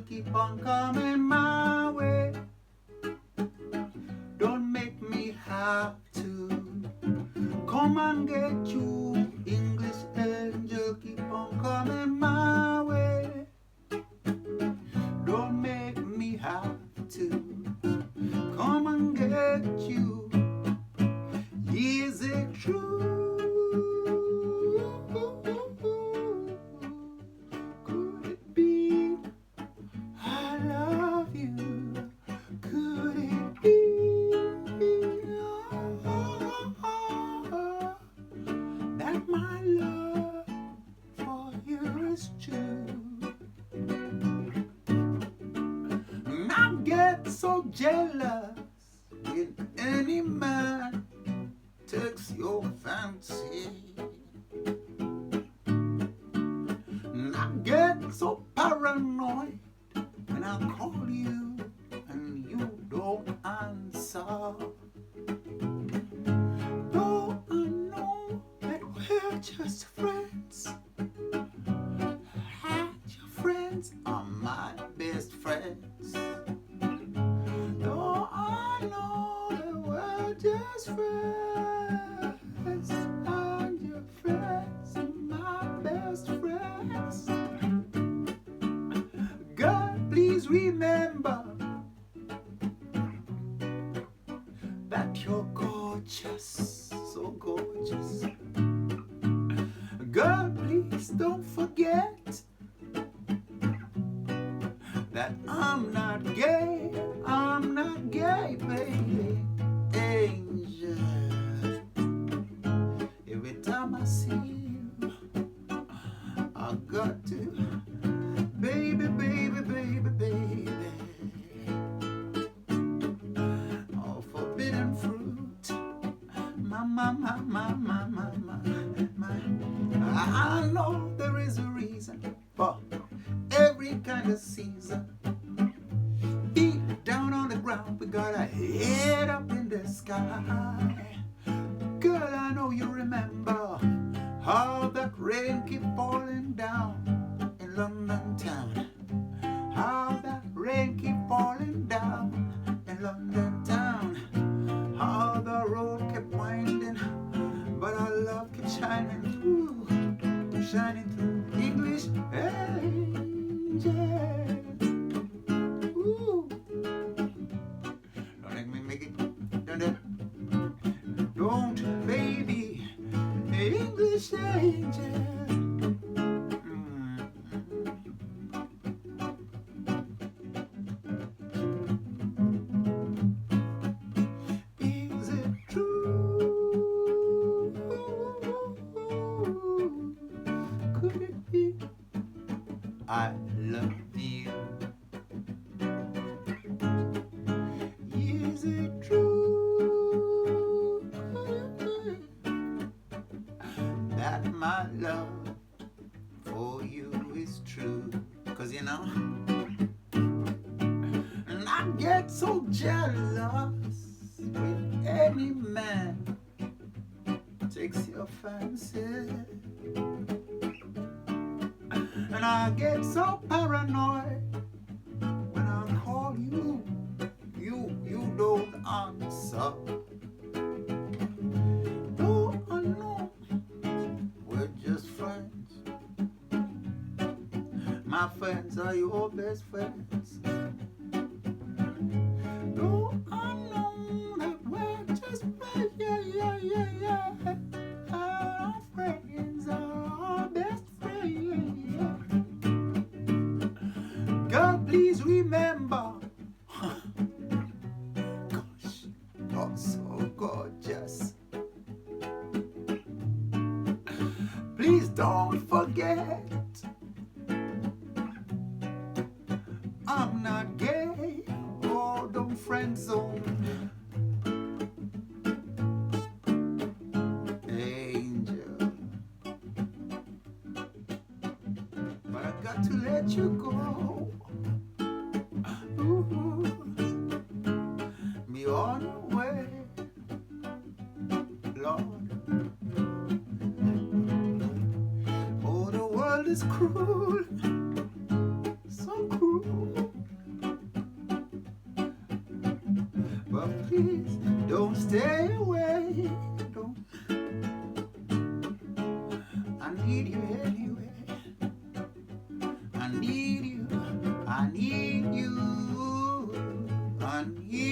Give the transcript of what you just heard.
keep on coming my way. Don't make me have to come and get you. English angel, keep on coming my way. Don't make me have to come and get you. Is it true? Could it be I love you? Could it be that my love for you is true? I get so jealous when any man takes your fancy. I get so paranoid when I call you and you don't answer. Though I know that we're just friends, your friends are my best friends. Though I know that we're just friends, and your friends are my best friends. God, please remember that you're gorgeous, so gorgeous. God, please don't forget that I'm not gay, baby. Angel, every time I see you, I got to, baby, baby, baby, baby. Oh, forbidden fruit, my. I know there is a reason for every kind of season. Deep down on the ground, we got our head up in the sky. Girl, I know you remember how that rain keep falling down in London town. How that rain keep falling down in London town. How the road kept winding, but our love kept shining through, shining through. English angel. Ooh. Don't let me make it. Don't, baby. English angel. Is it true? Could it be I love you? Is it true that my love for you is true? 'Cause you know, and I get so jealous when any man takes your fancy. And I get so paranoid when I call you, you don't answer. Though I know we're just friends, my friends are your best friends. Though I know that we're just friends, yeah. Our friends are our best friends. God, please remember. Gosh, you're so gorgeous. Please don't forget, I'm not gay. Oh, don't friend zone. Angel, but I got to let you go. Ooh, be on your way, Lord. Oh, the world is cruel, so cruel. but please don't stay away. Don't. I need you anyway. I need you. I need you. I need